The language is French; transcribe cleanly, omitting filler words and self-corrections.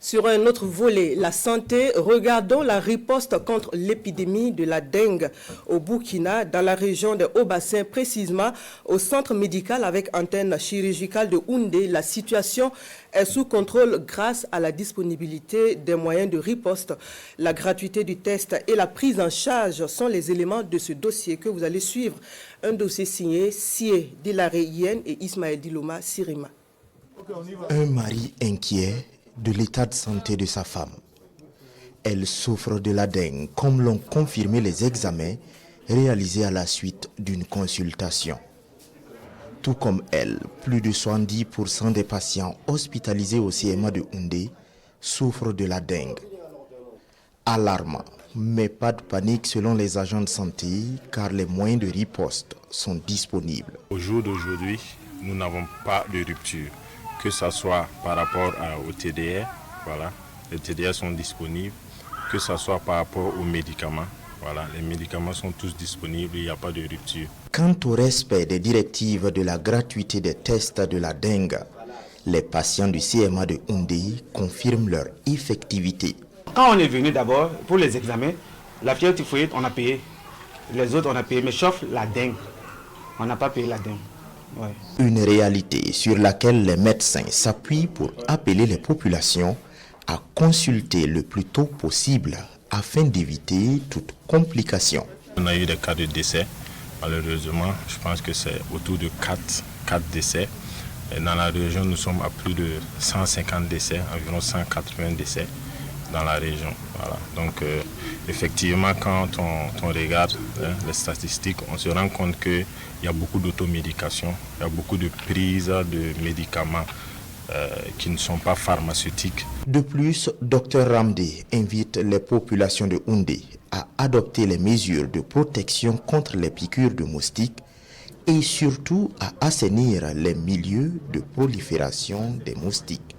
Sur un autre volet, la santé, regardons la riposte contre l'épidémie de la dengue au Burkina, dans la région de Haut-Bassin, précisément au centre médical avec antenne chirurgicale de Houndé. La situation est sous contrôle grâce à la disponibilité des moyens de riposte. La gratuité du test et la prise en charge sont les éléments de ce dossier que vous allez suivre. Un dossier signé Sie Dilaré Yen et Ismaël Diloma Sirima. Un mari inquiet de l'état de santé de sa femme. Elle souffre de la dengue, comme l'ont confirmé les examens réalisés à la suite d'une consultation. Tout comme elle, plus de 70% des patients hospitalisés au CMA de Houndé souffrent de la dengue. Alarmant, mais pas de panique selon les agents de santé, car les moyens de riposte sont disponibles. Au jour d'aujourd'hui, nous n'avons pas de rupture. Que ce soit par rapport au TDR, voilà, les TDR sont disponibles, que ce soit par rapport aux médicaments, voilà, les médicaments sont tous disponibles, il n'y a pas de rupture. Quant au respect des directives de la gratuité des tests de la dengue, les patients du CMA de Houndé confirment leur effectivité. Quand on est venu d'abord pour les examens, la fièvre typhoïde, on a payé, les autres on a payé, mais sauf la dengue, on n'a pas payé la dengue. Ouais. Une réalité sur laquelle les médecins s'appuient pour appeler les populations à consulter le plus tôt possible afin d'éviter toute complication. On a eu des cas de décès, malheureusement, je pense que c'est autour de 4 décès. Et dans la région, nous sommes à plus de 150 décès, environ 180 décès dans la région. Voilà. Donc effectivement, quand on regarde les statistiques, on se rend compte qu'il y a beaucoup d'automédication, il y a beaucoup de prise de médicaments qui ne sont pas pharmaceutiques. De plus, Dr Ramdé invite les populations de Houndé à adopter les mesures de protection contre les piqûres de moustiques et surtout à assainir les milieux de prolifération des moustiques.